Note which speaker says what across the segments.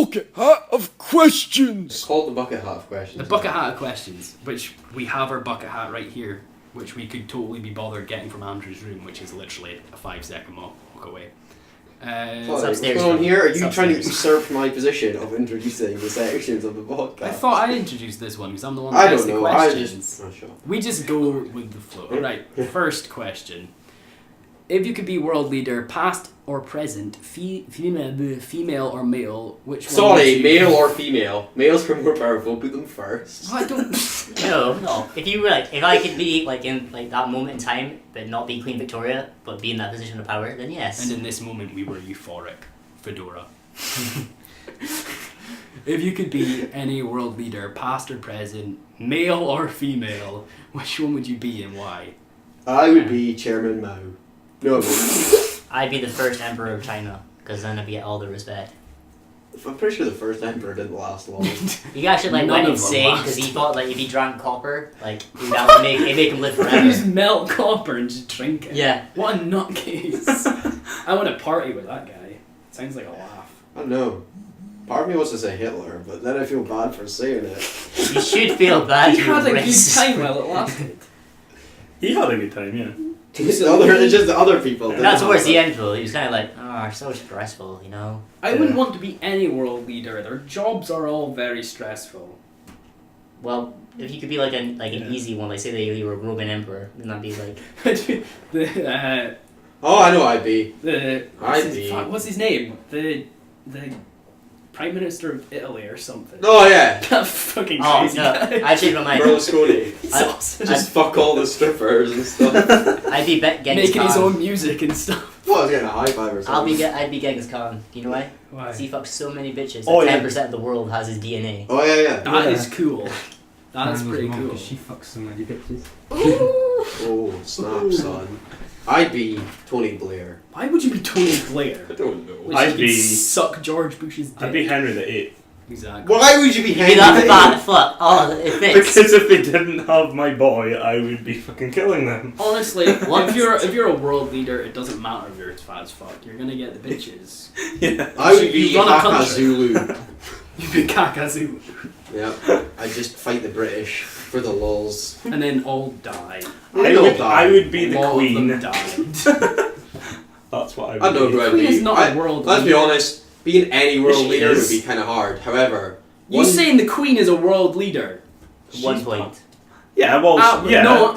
Speaker 1: bucket hat of questions.
Speaker 2: It's called the bucket hat of questions.
Speaker 3: The bucket hat of questions, which we have our bucket hat right here, which we could totally be bothered getting from Andrew's room, which is literally a 5-second walk away.
Speaker 2: What's going on here? Are you trying to usurp my position of introducing the sections of the podcast?
Speaker 3: I thought I introduced this one because I'm the one that asks the questions.
Speaker 2: Sure.
Speaker 3: We just go with the flow. Right, first question. If you could be world leader, past or present, female or male, which one?
Speaker 2: Sorry, male or female. Males are more powerful. Put them first.
Speaker 3: I don't.
Speaker 4: No. If you were if I could be in that moment in time, but not be Queen Victoria, but be in that position of power, then yes.
Speaker 3: And in this moment, we were euphoric. Fedora. If you could be any world leader, past or present, male or female, which one would you be and why?
Speaker 2: I would be Chairman Mao. No, I wouldn't.
Speaker 4: I'd be the first emperor of China, because then I'd get all the respect.
Speaker 2: I'm pretty sure the first emperor didn't last long.
Speaker 4: He actually went insane because he thought if he drank copper, that would make him live forever.
Speaker 3: You just melt copper and just drink it.
Speaker 4: Yeah.
Speaker 3: What a nutcase. I want to party with that guy. Sounds like a laugh.
Speaker 2: I don't know. Part of me wants to say Hitler, but then I feel bad for saying it.
Speaker 4: You should feel bad.
Speaker 3: He had a good time while it lasted.
Speaker 5: He had a good time, yeah.
Speaker 2: It's just the other people.
Speaker 4: Not towards the end though. He was kind of so stressful, you know.
Speaker 3: I wouldn't want to be any world leader. Their jobs are all very stressful.
Speaker 4: Well, if you could be an easy one, say that you were a Roman emperor, then that'd be
Speaker 2: Oh, I know I'd be.
Speaker 3: What's his name? The Prime Minister of Italy or something.
Speaker 2: Oh yeah.
Speaker 3: That fucking crazy guy.
Speaker 4: I changed my mind.
Speaker 2: Berlusconi. Just fuck all the strippers and stuff.
Speaker 4: I'd be Genghis
Speaker 3: making
Speaker 4: Khan.
Speaker 3: his own music and stuff.
Speaker 2: Well, I was getting a high five or something.
Speaker 4: I'd be Genghis Khan. Do you know why?
Speaker 3: Why?
Speaker 4: Because he fucks so many bitches.
Speaker 5: Oh,
Speaker 4: That 10% of the world has his DNA.
Speaker 2: Oh yeah.
Speaker 3: That is cool. That's pretty cool.
Speaker 6: She fucks so many bitches.
Speaker 2: Oh, snap, son. I'd be Tony Blair.
Speaker 3: Why would you be Tony Blair?
Speaker 2: I don't know.
Speaker 3: Which
Speaker 5: I'd
Speaker 3: could
Speaker 5: be-
Speaker 3: suck George Bush's dick.
Speaker 5: I'd be Henry VIII.
Speaker 3: Exactly.
Speaker 2: Why would you be
Speaker 4: You'd
Speaker 2: Henry
Speaker 4: be that
Speaker 2: VIII?
Speaker 4: fat fuck. Oh, it fits.
Speaker 5: Because if they didn't have my boy, I would be fucking killing them.
Speaker 3: Honestly, if you're a world leader, it doesn't matter if you're fat as fuck. You're gonna get the bitches.
Speaker 5: Yeah.
Speaker 2: I would be
Speaker 3: You run a
Speaker 2: Haka
Speaker 3: country.
Speaker 2: Zulu.
Speaker 3: You'd be Kakazu.
Speaker 2: Yep. I'd just fight the British for the lulz.
Speaker 3: And then all die.
Speaker 5: I would be the
Speaker 3: All of them
Speaker 5: queen.
Speaker 3: died.
Speaker 5: That's what I would
Speaker 2: I don't know
Speaker 5: be.
Speaker 2: who I'd
Speaker 3: Queen
Speaker 2: be.
Speaker 3: is not a world
Speaker 2: Let's be
Speaker 3: leader.
Speaker 2: honest, being any world
Speaker 5: She
Speaker 2: leader would
Speaker 5: is.
Speaker 2: be kind of hard. However,
Speaker 3: You saying the Queen is a world leader?
Speaker 4: One point.
Speaker 5: Yeah, well, yeah.
Speaker 3: No,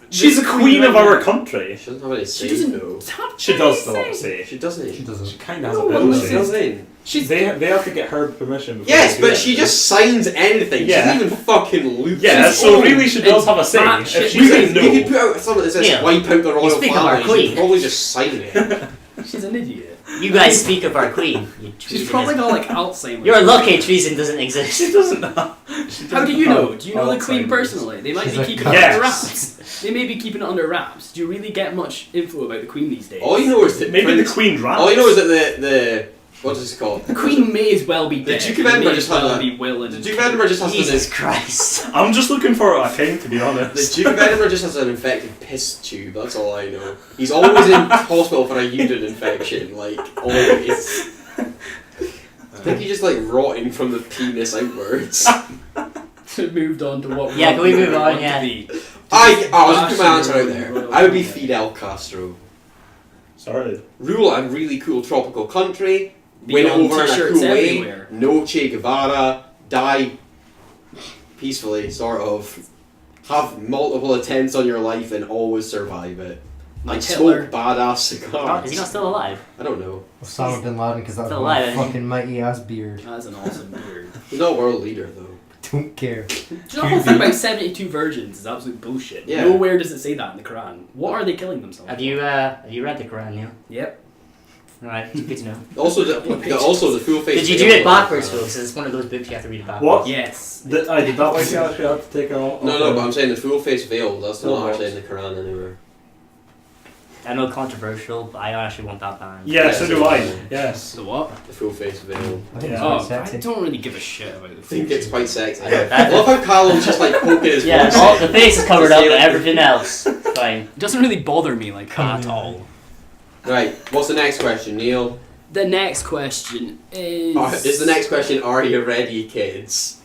Speaker 5: She's the queen of our country.
Speaker 2: She doesn't have any say,
Speaker 3: She doesn't
Speaker 2: though.
Speaker 3: have
Speaker 5: She does still
Speaker 3: say.
Speaker 5: have a say.
Speaker 2: She doesn't.
Speaker 6: She doesn't.
Speaker 5: She kind of has
Speaker 3: No
Speaker 5: a bit
Speaker 3: one
Speaker 5: of a
Speaker 2: She
Speaker 5: say.
Speaker 2: doesn't.
Speaker 3: She's
Speaker 5: They have to get her permission. Before
Speaker 2: Yes,
Speaker 5: they do
Speaker 2: but
Speaker 5: it.
Speaker 2: she just signs anything.
Speaker 5: Yeah.
Speaker 2: She doesn't even fucking look.
Speaker 5: Yeah,
Speaker 2: She's
Speaker 5: so
Speaker 2: old.
Speaker 5: really she does
Speaker 3: It's
Speaker 5: have a say.
Speaker 3: batshit
Speaker 5: If she
Speaker 2: You
Speaker 5: says
Speaker 2: could,
Speaker 5: no,
Speaker 2: you could put out something that says
Speaker 4: Yeah.
Speaker 2: wipe out the royal
Speaker 4: speak of our
Speaker 2: family.
Speaker 4: queen.
Speaker 2: She'd probably just sign it.
Speaker 3: she's an idiot.
Speaker 4: You guys speak of our queen. You
Speaker 3: She's
Speaker 4: treasonous-
Speaker 3: probably got Alzheimer's.
Speaker 4: You're lucky treason doesn't exist.
Speaker 5: she doesn't have.
Speaker 3: How do you know? Do you know the Queen
Speaker 5: Alzheimer's.
Speaker 3: personally? They might
Speaker 6: She's
Speaker 3: be
Speaker 6: like,
Speaker 3: keeping it
Speaker 5: yes.
Speaker 3: under wraps. They may be keeping it under wraps. Do you really get much info about the Queen these days?
Speaker 2: All you know is that
Speaker 5: Maybe the
Speaker 2: Prince-
Speaker 5: queen rats.
Speaker 2: All you know is that the what is it called?
Speaker 3: The Queen may as well be
Speaker 2: The
Speaker 3: dead.
Speaker 2: Duke of
Speaker 3: It
Speaker 2: Edinburgh
Speaker 3: may
Speaker 2: just
Speaker 3: as well
Speaker 2: had a-
Speaker 3: be Will and
Speaker 2: The Duke of Edinburgh just has
Speaker 4: Jesus
Speaker 2: an
Speaker 4: Christ.
Speaker 5: I'm just looking for a king, to be
Speaker 2: the
Speaker 5: honest.
Speaker 2: Duke of Edinburgh just has an infected piss tube. That's all I know. He's always in hospital for a urine infection. Like always. I think he's just rotting from the penis outwards.
Speaker 3: moved on to what.
Speaker 4: Yeah, can we move on?
Speaker 3: want to
Speaker 4: Yeah.
Speaker 3: be.
Speaker 2: I'll just put my answer out
Speaker 3: Fashion
Speaker 2: there.
Speaker 3: royal
Speaker 2: I would be
Speaker 3: family.
Speaker 2: Fidel Castro.
Speaker 5: Sorry.
Speaker 2: Rule a really cool tropical country.
Speaker 3: Be
Speaker 2: Win
Speaker 3: on
Speaker 2: over in a
Speaker 3: t-shirts
Speaker 2: cool way.
Speaker 3: everywhere.
Speaker 2: No Che Guevara. Die peacefully, sort of. Have multiple attempts on your life and always survive it.
Speaker 3: Like
Speaker 2: Like
Speaker 3: Hitler.
Speaker 2: smoke badass cigars.
Speaker 4: Is he not still alive?
Speaker 2: I don't know.
Speaker 6: Osama bin Laden, because that's
Speaker 4: Still
Speaker 6: one
Speaker 4: alive, isn't he?
Speaker 6: fucking mighty ass beard.
Speaker 3: That's an awesome beard.
Speaker 2: He's not a world leader though.
Speaker 6: Don't care.
Speaker 3: Do you know the whole thing about 72 virgins is absolute bullshit?
Speaker 2: Yeah.
Speaker 3: Nowhere does it say that in the Quran. What are they killing themselves?
Speaker 4: Have you read the Quran, Neil?
Speaker 3: Yep.
Speaker 4: Alright, good to know.
Speaker 2: Also, the full face.
Speaker 4: Did you do it backwards, though? Because it's one of those books you have to read it backwards.
Speaker 5: What?
Speaker 3: Yes.
Speaker 5: I did that like you actually had to take out.
Speaker 2: No, but I'm saying the full face veil. That's
Speaker 5: Full
Speaker 2: not actually
Speaker 5: veils.
Speaker 2: in the Quran anywhere.
Speaker 4: I know controversial, but I actually want that banned.
Speaker 5: Yeah, so do I.
Speaker 2: Yeah.
Speaker 5: Yes.
Speaker 3: The what?
Speaker 2: The full face veil.
Speaker 6: I think
Speaker 5: Yeah.
Speaker 6: it's
Speaker 3: Oh,
Speaker 6: quite
Speaker 3: I
Speaker 6: sexy.
Speaker 3: don't really give a shit about the
Speaker 2: I think
Speaker 3: food.
Speaker 2: it's quite sexy.
Speaker 4: I know,
Speaker 2: I
Speaker 4: that-
Speaker 2: love how Callum's just poking his
Speaker 4: Yeah,
Speaker 2: voice
Speaker 4: all,
Speaker 2: in.
Speaker 4: the face is covered
Speaker 2: To
Speaker 4: up,
Speaker 2: say
Speaker 4: but
Speaker 2: that-
Speaker 4: everything else, fine.
Speaker 3: It doesn't really bother me like at all.
Speaker 2: Right, what's the next question, Neil?
Speaker 3: The next question is...
Speaker 2: Is the next question, are you ready, kids?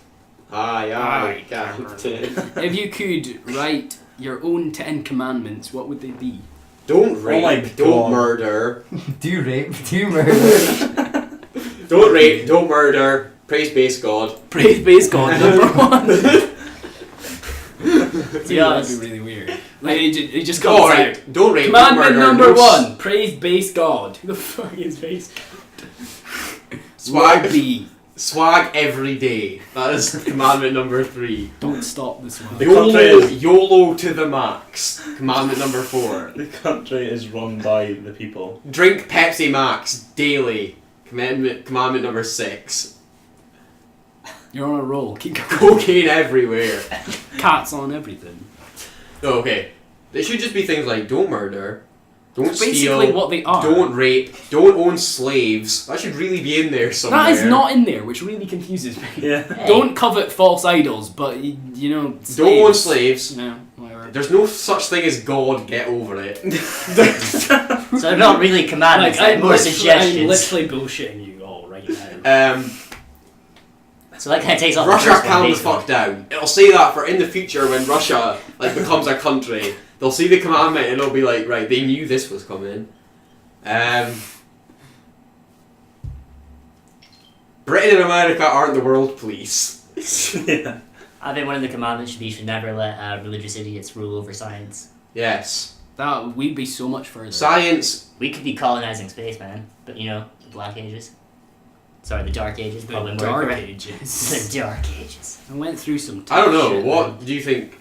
Speaker 2: Aye,
Speaker 3: Aye,
Speaker 2: Captain.
Speaker 3: If you could write your own 10 commandments, what would they be?
Speaker 2: Don't rape,
Speaker 5: my
Speaker 2: don't
Speaker 5: God.
Speaker 2: murder.
Speaker 6: Do rape, do murder.
Speaker 2: Don't rape, don't murder. Praise base God.
Speaker 3: Praise base God, number one.
Speaker 4: To be
Speaker 3: That'd
Speaker 4: honest,
Speaker 3: be really weird. Like, he just
Speaker 2: Oh,
Speaker 3: comes out.
Speaker 2: right. Don't rape,
Speaker 3: Commandment
Speaker 2: don't murder.
Speaker 3: number
Speaker 2: don't
Speaker 3: one, praise base God. Who the fuck is base God?
Speaker 2: Swag.
Speaker 3: Would be,
Speaker 2: Swag every day. That is commandment number 3.
Speaker 3: don't stop this one.
Speaker 5: The country is
Speaker 2: YOLO to the max. Commandment number 4.
Speaker 5: the country is run by the people.
Speaker 2: Drink Pepsi Max daily. Commandment number 6.
Speaker 3: You're on a roll. Keep going.
Speaker 2: Cocaine everywhere.
Speaker 3: Cats on everything.
Speaker 2: No, okay. They should just be things like don't murder, don't
Speaker 3: It's basically
Speaker 2: steal,
Speaker 3: what they are.
Speaker 2: don't rape, don't own slaves. That should really be in there somewhere.
Speaker 3: That is not in there, which really confuses me.
Speaker 5: Yeah.
Speaker 4: Hey.
Speaker 3: Don't covet false idols, but you know,
Speaker 2: Don't own slaves.
Speaker 3: No, whatever.
Speaker 2: There's no such thing as God. Get over it.
Speaker 4: so they're not really commandments,
Speaker 3: Like,
Speaker 4: they're more
Speaker 3: I'm
Speaker 4: suggestions.
Speaker 3: literally bullshitting you all right now.
Speaker 4: So that kind of takes off
Speaker 2: Russia,
Speaker 4: the first one,
Speaker 2: calm the
Speaker 4: basically.
Speaker 2: fuck down. It'll say that for in the future when Russia becomes a country. They'll see the commandment and it'll be like, right, they knew this was coming. Britain and America aren't the world police.
Speaker 5: Yeah.
Speaker 4: I think one of the commandments should be you should never let religious idiots rule over science.
Speaker 2: Yes.
Speaker 3: That we'd be so much further.
Speaker 2: Science.
Speaker 4: We could be colonizing space, man. But you know, the Black Ages. Sorry, the Dark Ages.
Speaker 3: The
Speaker 4: Probably more
Speaker 3: Dark
Speaker 4: correct.
Speaker 3: Ages.
Speaker 4: The Dark Ages.
Speaker 3: I went through some.
Speaker 2: I don't know.
Speaker 3: shit,
Speaker 2: What
Speaker 3: man.
Speaker 2: do you think?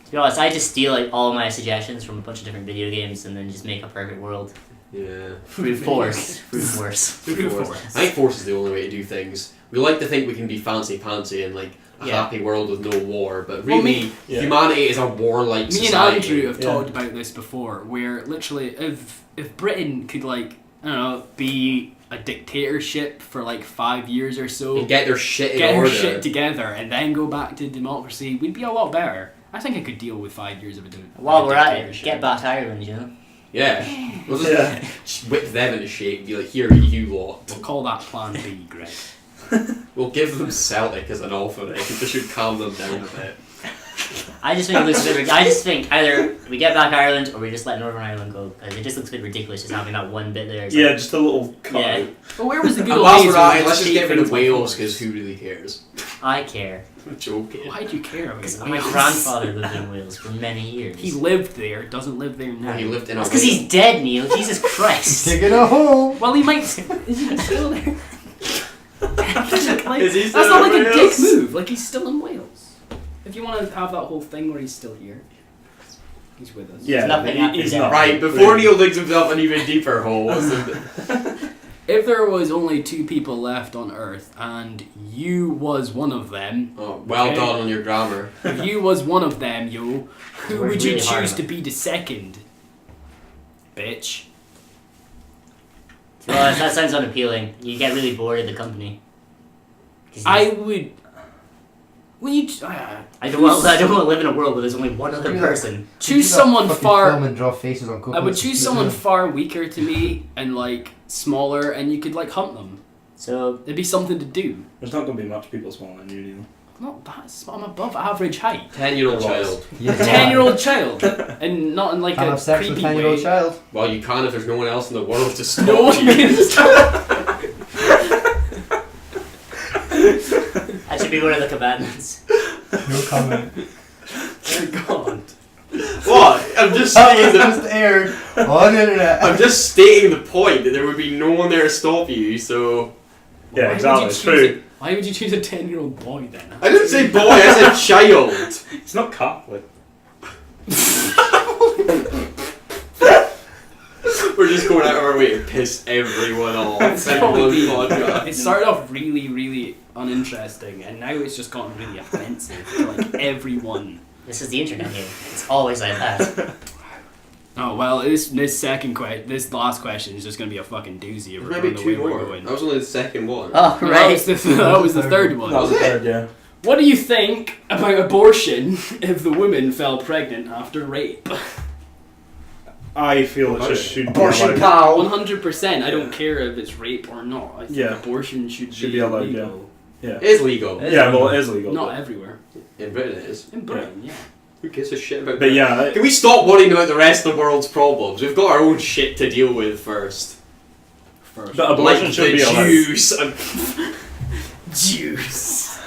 Speaker 4: To be honest, I just steal like all my suggestions from a bunch of different video games and then just make a perfect world.
Speaker 2: Yeah.
Speaker 4: Brute force. Brute force.
Speaker 3: Brute
Speaker 2: Force.
Speaker 3: force.
Speaker 2: I think force is the only way to do things. We like to think we can be fancy pantsy and like a
Speaker 4: Yeah.
Speaker 2: happy world with no war, but
Speaker 3: Well,
Speaker 2: really
Speaker 5: Yeah.
Speaker 2: humanity is a warlike
Speaker 3: Me
Speaker 2: society.
Speaker 3: and Andrew have
Speaker 5: Yeah.
Speaker 3: talked about this before, where literally, if Britain could like I don't know be a dictatorship for like 5 years or so,
Speaker 2: And get their shit in
Speaker 3: get
Speaker 2: order.
Speaker 3: her shit together, and then go back to democracy, we'd be a lot better. I think I could deal with 5 years of a
Speaker 4: While we're at it,
Speaker 3: dictatorship.
Speaker 4: get back Ireland, you know?
Speaker 2: Yeah. We'll just
Speaker 5: Yeah.
Speaker 2: whip them into shape and be like, here, you lot.
Speaker 3: We'll call that Plan B, Greg.
Speaker 2: We'll give them Celtic as an offering. This should calm them down a bit.
Speaker 4: I just think it looks a bit. I just think either we get back Ireland or we just let Northern Ireland go because it just looks a bit ridiculous just having that one bit there. It's
Speaker 5: Yeah,
Speaker 4: like,
Speaker 5: just a little cut
Speaker 4: Yeah.
Speaker 5: out.
Speaker 3: But where was the good
Speaker 2: And
Speaker 3: old
Speaker 2: whilst
Speaker 3: days
Speaker 2: we're
Speaker 3: where
Speaker 2: at
Speaker 3: we
Speaker 2: it, let's just
Speaker 3: take
Speaker 2: get rid of
Speaker 3: things by
Speaker 2: Wales
Speaker 3: force?
Speaker 2: because who really cares?
Speaker 4: I care
Speaker 2: I'm joking.
Speaker 3: Why do you care about
Speaker 4: because
Speaker 3: Wales?
Speaker 4: my grandfather lived in Wales for many years.
Speaker 3: He lived there, doesn't live there now.
Speaker 2: And he lived in a
Speaker 4: That's because he's dead, Neil. Jesus Christ.
Speaker 6: Digging a hole.
Speaker 3: Well, he might. Is he still there? Like,
Speaker 5: Is he
Speaker 3: that's
Speaker 5: still
Speaker 3: not like
Speaker 5: in
Speaker 3: a dick
Speaker 5: Wales?
Speaker 3: move. Like he's still in Wales. If you want to have that whole thing where he's still here, he's with us.
Speaker 5: Yeah,
Speaker 4: nothing
Speaker 5: he-
Speaker 4: after
Speaker 5: he's
Speaker 4: death.
Speaker 5: not.
Speaker 2: Right, before Neil digs himself an even deeper hole.
Speaker 3: If there was only 2 people left on Earth and you was one of them,
Speaker 2: Oh, well
Speaker 3: Okay.
Speaker 2: done on your grammar.
Speaker 3: if you was one of them, yo, who
Speaker 4: Worked
Speaker 3: would you
Speaker 4: really hard
Speaker 3: choose
Speaker 4: on
Speaker 3: to
Speaker 4: it.
Speaker 3: be the second? Bitch.
Speaker 4: Well, that sounds unappealing. You get really bored of the company. 'Cause
Speaker 3: I would. Well, you
Speaker 4: I don't want to live in a world where there's only one other person.
Speaker 3: choose someone far.
Speaker 6: Film and draw faces on
Speaker 3: I would
Speaker 6: coconuts.
Speaker 3: choose someone far weaker to me and like smaller, and you could like hunt them.
Speaker 4: So
Speaker 3: There'd be something to do.
Speaker 5: There's not going to be much people smaller than you, Neil.
Speaker 3: Not that. I'm above average height.
Speaker 2: 10-year-old
Speaker 5: There was.
Speaker 2: child.
Speaker 6: Yeah.
Speaker 3: 10-year-old child, and not in like
Speaker 6: Can't
Speaker 3: a
Speaker 6: have sex with
Speaker 3: creepy
Speaker 6: 10-year-old
Speaker 3: way.
Speaker 6: child.
Speaker 2: Well, you can if there's no one else in the world to stop
Speaker 3: No one
Speaker 2: you.
Speaker 3: can stop.
Speaker 4: that should be one of the commandments.
Speaker 6: No comment.
Speaker 3: Oh God.
Speaker 2: What? I'm just
Speaker 6: That
Speaker 2: saying
Speaker 6: was
Speaker 2: that.
Speaker 6: just aired on the internet.
Speaker 2: I'm just stating the point that there would be no one there to stop you. So
Speaker 5: Yeah,
Speaker 3: Why would
Speaker 5: exactly.
Speaker 3: you
Speaker 5: It's
Speaker 3: choose
Speaker 5: true.
Speaker 3: Why would you choose a 10-year-old boy then?
Speaker 2: I didn't say boy. I said child.
Speaker 5: It's not Catholic.
Speaker 2: We're just going out of our way to piss everyone off.
Speaker 3: It's
Speaker 2: Everyone
Speaker 3: probably-
Speaker 2: podcast.
Speaker 3: It started off really, really uninteresting, and now it's just gotten really offensive to like everyone.
Speaker 4: This is the internet here. It's always like that.
Speaker 3: Oh well, this last question is just gonna be a fucking doozy. If we're
Speaker 2: Maybe
Speaker 3: going the way
Speaker 2: 2
Speaker 3: we're
Speaker 2: more.
Speaker 3: going.
Speaker 2: That was only the second one.
Speaker 4: Oh,
Speaker 3: No,
Speaker 4: right.
Speaker 3: that was the third one.
Speaker 5: That was the third, yeah.
Speaker 3: What do you think about abortion if the woman fell pregnant after rape?
Speaker 5: I feel it just should
Speaker 6: Abortion
Speaker 5: be allowed.
Speaker 6: cow.
Speaker 3: 100%. I don't care if it's rape or not. I think
Speaker 5: Yeah.
Speaker 3: abortion should
Speaker 5: be allowed,
Speaker 3: legal.
Speaker 5: Yeah.
Speaker 2: It is legal.
Speaker 5: Yeah, well, it is legal.
Speaker 3: Not
Speaker 5: but-
Speaker 3: everywhere.
Speaker 2: In Britain it is.
Speaker 3: In Britain, yeah.
Speaker 2: Who gives a shit about
Speaker 5: But
Speaker 2: that?
Speaker 5: yeah,
Speaker 2: Can we stop worrying about the rest of the world's problems? We've got our own shit to deal with first.
Speaker 3: First.
Speaker 5: but abortion
Speaker 2: Like
Speaker 5: should
Speaker 2: the
Speaker 5: be allowed.
Speaker 2: Jews.
Speaker 3: Jews.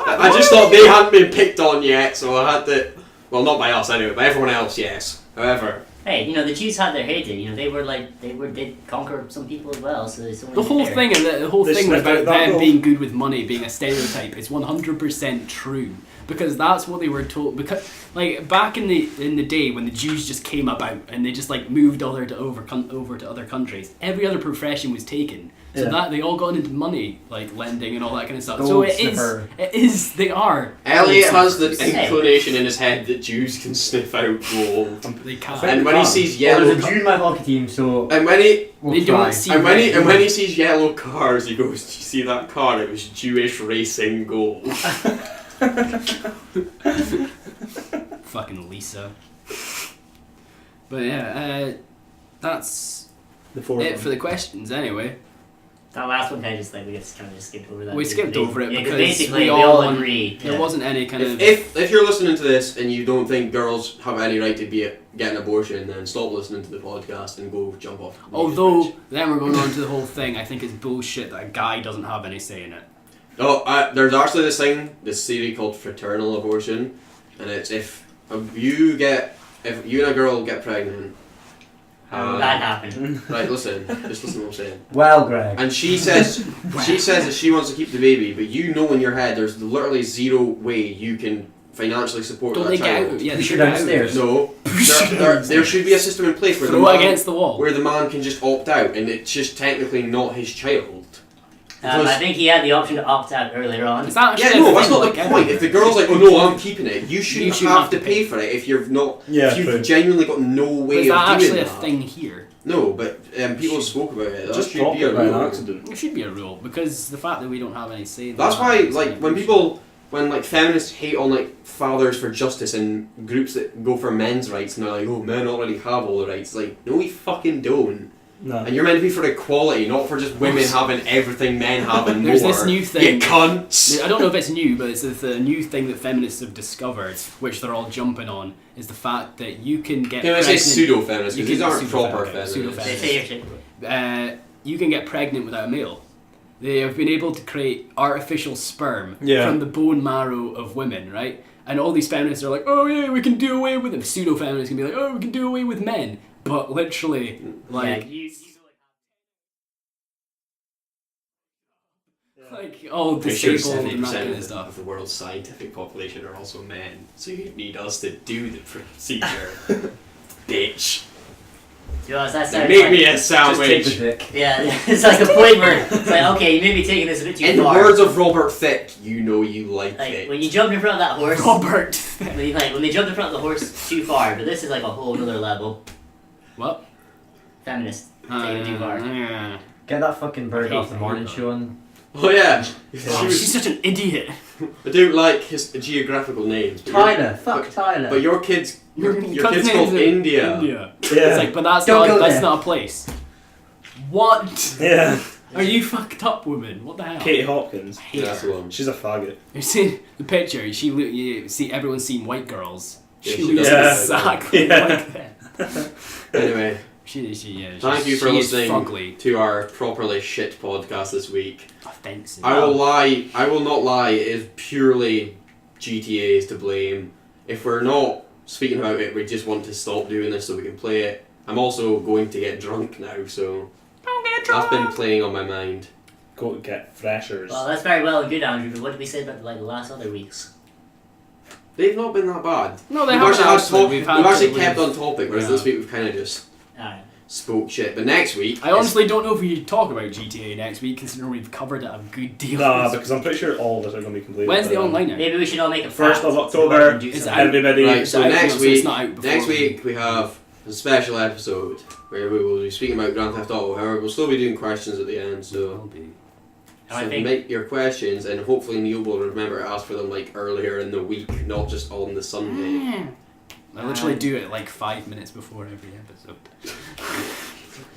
Speaker 2: I just thought they hadn't been picked on yet, so I had to. Well, not by us anyway, but everyone else, yes. However,
Speaker 4: Hey, you know, the Jews had their heyday. You know, they did conquer some people as well. So there's
Speaker 3: The whole thing, and the whole
Speaker 5: This-
Speaker 3: thing
Speaker 5: that-
Speaker 3: about
Speaker 5: that
Speaker 3: them
Speaker 5: whole-
Speaker 3: being good with money being a stereotype is 100% true, because that's what they were told. Because like back in the day when the Jews just came about and they just like moved over to other countries, every other profession was taken. So
Speaker 5: Yeah.
Speaker 3: that they all got into money, like lending and all that kind of stuff. So
Speaker 6: Gold
Speaker 3: it
Speaker 6: sniffer.
Speaker 3: is they are.
Speaker 2: Elliot has the
Speaker 4: Hey.
Speaker 2: inclination in his head that Jews can sniff out gold.
Speaker 3: They can't.
Speaker 2: And when he sees
Speaker 6: Yeah,
Speaker 2: yellow,
Speaker 6: there's a Jew in my hockey team, so
Speaker 2: and when he
Speaker 6: we'll
Speaker 3: They
Speaker 6: try.
Speaker 3: don't see.
Speaker 2: and when he sees yellow cars, he goes, "Do you see that car? It was Jewish racing gold."
Speaker 3: Fucking Lisa. But yeah, that's
Speaker 5: The four
Speaker 3: it
Speaker 5: of
Speaker 3: for
Speaker 5: them.
Speaker 3: the questions anyway.
Speaker 4: That last one, I just like we just kind of skipped over that.
Speaker 3: We skipped over it
Speaker 4: Yeah,
Speaker 3: because
Speaker 4: basically
Speaker 3: we
Speaker 4: we
Speaker 3: all
Speaker 4: all agree.
Speaker 3: There
Speaker 4: yeah.
Speaker 3: wasn't any kind of.
Speaker 2: If you're listening to this and you don't think girls have any right to be get an abortion, then stop listening to the podcast and go jump off. the
Speaker 3: Although,
Speaker 2: bridge.
Speaker 3: then we're going on to the whole thing, I think it's bullshit that a guy doesn't have any say in it.
Speaker 2: There's actually this theory called fraternal abortion, and it's if you and a girl get pregnant.
Speaker 4: How did that happen?
Speaker 2: Right, listen, just listen to what I'm saying.
Speaker 6: Well, Greg.
Speaker 2: And she says that she wants to keep the baby, but you know in your head there's literally zero way you can financially support
Speaker 3: Don't
Speaker 2: that
Speaker 3: they
Speaker 2: child.
Speaker 3: get out? Yeah, they
Speaker 6: Push
Speaker 3: should
Speaker 6: her
Speaker 3: get out.
Speaker 6: downstairs.
Speaker 2: No, there should be a system in place where
Speaker 3: Throw it against the wall.
Speaker 2: where the man can just opt out, and it's just technically not his child.
Speaker 4: I think he had the option to opt out earlier on.
Speaker 3: Is that
Speaker 2: Yeah,
Speaker 3: actually
Speaker 2: no,
Speaker 3: a
Speaker 2: that's
Speaker 3: thing,
Speaker 2: not
Speaker 3: like,
Speaker 2: the point. If the girl's like, "Oh no, I'm keeping it," you shouldn't have to pay for it if you're not.
Speaker 5: Yeah,
Speaker 2: if you've
Speaker 5: true.
Speaker 2: genuinely got no
Speaker 3: But
Speaker 2: way
Speaker 3: is that
Speaker 2: of doing
Speaker 3: actually a
Speaker 2: that.
Speaker 3: thing here?
Speaker 2: No, but people spoke about it. That
Speaker 5: Just
Speaker 2: should
Speaker 5: drop
Speaker 2: be a
Speaker 5: it by an
Speaker 2: rule.
Speaker 5: accident.
Speaker 3: It should be a rule, because the fact that we don't have any say in
Speaker 2: That's
Speaker 3: that
Speaker 2: why,
Speaker 3: is
Speaker 2: like,
Speaker 3: kind
Speaker 2: when
Speaker 3: of
Speaker 2: people, when like feminists hate on like fathers for justice and groups that go for men's rights, and they're like, "Oh, men already have all the rights." Like, no, we fucking don't.
Speaker 5: No.
Speaker 2: And you're meant to be for equality, not for just women having everything men have and
Speaker 3: There's
Speaker 2: more.
Speaker 3: this new thing.
Speaker 2: You cunts.
Speaker 3: I don't know if it's new, but it's the new thing that feminists have discovered, which they're all jumping on, is the fact that you can get
Speaker 2: Can I say
Speaker 3: pregnant.
Speaker 2: pseudo-feminists?
Speaker 3: You
Speaker 2: Because these
Speaker 3: can-
Speaker 2: aren't proper
Speaker 3: pseudo-feminists.
Speaker 2: feminists.
Speaker 4: They say your shit.
Speaker 3: You can get pregnant without a male. They have been able to create artificial sperm
Speaker 5: Yeah.
Speaker 3: from the bone marrow of women, right? And all these feminists are like, "Oh yeah, we can do away with them." Pseudo-feminists can be like, "Oh, we can do away with men," but literally, like, like all
Speaker 2: Pretty sure
Speaker 3: disabled and that
Speaker 2: 70%
Speaker 3: kind of
Speaker 2: of
Speaker 3: stuff.
Speaker 2: the world's scientific population are also men, so you need us to do the procedure. Bitch.
Speaker 4: To be honest, that
Speaker 2: They
Speaker 4: sounds
Speaker 2: make
Speaker 4: like,
Speaker 2: me a
Speaker 6: Just take the
Speaker 2: sandwich.
Speaker 6: dick.
Speaker 4: yeah, it's like a point where it's like, okay, you may be taking this a bit too
Speaker 2: In the
Speaker 4: far.
Speaker 2: words of Robert Thicke, you know you like
Speaker 4: Like
Speaker 2: it.
Speaker 4: when you jumped in front of that horse,
Speaker 3: Robert.
Speaker 4: when they jumped in front of the horse too far, but this is like a whole other level.
Speaker 3: What?
Speaker 4: Feminist taking it too far.
Speaker 6: Get that fucking bird
Speaker 4: I
Speaker 6: off
Speaker 4: hate
Speaker 6: the morning
Speaker 3: that.
Speaker 6: show and
Speaker 2: Oh yeah.
Speaker 3: Oh, she's such an idiot.
Speaker 2: I don't like his geographical names. But
Speaker 6: Tyler. Fuck Tyler.
Speaker 2: But your kid's your
Speaker 3: Cousin's
Speaker 2: kid's called
Speaker 3: in
Speaker 2: India.
Speaker 3: India.
Speaker 5: Yeah.
Speaker 3: It's like, but that's
Speaker 6: Don't
Speaker 3: not
Speaker 6: go
Speaker 3: that's
Speaker 6: there.
Speaker 3: not a place. What?
Speaker 5: Yeah.
Speaker 3: Are you fucked up, woman? What the hell?
Speaker 5: Katie Hopkins.
Speaker 3: I hate
Speaker 2: Yeah, that's
Speaker 3: her.
Speaker 2: the one.
Speaker 5: She's a faggot.
Speaker 3: You've seen the picture. You see, everyone's seen White Girls.
Speaker 2: Yeah,
Speaker 3: She
Speaker 2: she
Speaker 3: looks
Speaker 5: does.
Speaker 3: exactly
Speaker 5: Yeah.
Speaker 3: like that.
Speaker 2: Anyway, thank you for listening
Speaker 3: Fugly.
Speaker 2: to our properly shit podcast this week.
Speaker 3: Offensive.
Speaker 2: I will not lie, it is purely GTA's to blame. If we're not speaking about it, we just want to stop doing this so we can play it. I'm also going to get drunk now, so that's been playing on my mind.
Speaker 5: Go get freshers.
Speaker 4: Well, that's very well and good, Andrew. But what did we say about like the last other weeks?
Speaker 2: They've not been that bad.
Speaker 3: No, they
Speaker 2: We've
Speaker 3: haven't
Speaker 2: actually,
Speaker 3: actually.
Speaker 2: we've actually kept
Speaker 3: we've-
Speaker 2: on topic, whereas
Speaker 3: yeah.
Speaker 2: this week we've kind of just
Speaker 4: Alright.
Speaker 2: spoke shit. But next week,
Speaker 3: I honestly don't know if we should talk about GTA next week, considering we've covered it a good deal.
Speaker 5: Nah, because I'm pretty sure all of us are going to be completed.
Speaker 3: When's the
Speaker 5: by then.
Speaker 3: online out?
Speaker 4: Maybe we should all make a
Speaker 5: 1st
Speaker 4: pact
Speaker 5: of
Speaker 4: so
Speaker 5: October.
Speaker 4: we can do
Speaker 3: Is it
Speaker 4: something.
Speaker 3: out?
Speaker 5: Everybody.
Speaker 2: right, so
Speaker 3: It's out,
Speaker 2: next
Speaker 3: so
Speaker 2: week,
Speaker 3: it's not out before
Speaker 2: next
Speaker 3: we-
Speaker 2: week we have a special episode where we will be speaking about Grand Theft Auto. However, we'll still be doing questions at the end, so.
Speaker 3: Will be.
Speaker 4: And I
Speaker 2: So
Speaker 4: think
Speaker 2: make your questions, and hopefully Neil will remember to ask for them like earlier in the week, not just on the Sunday.
Speaker 3: I literally do it like 5 minutes before every episode.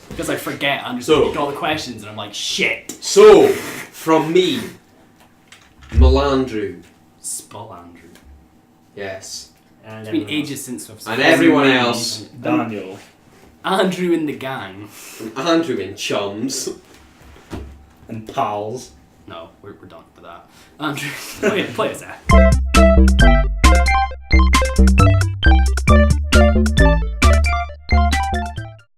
Speaker 3: Because I forget, I'm just
Speaker 2: So-
Speaker 3: like, got the questions and I'm like, shit.
Speaker 2: So, from me, Melandru.
Speaker 3: Spallandrew.
Speaker 2: Yes.
Speaker 4: And
Speaker 3: It's been
Speaker 4: everyone else.
Speaker 3: ages since I've
Speaker 2: And everyone else.
Speaker 5: Daniel.
Speaker 3: Andrew in the gang.
Speaker 2: From Andrew in Chums.
Speaker 5: And pals.
Speaker 3: No, we're done with that. Andrew, play us out.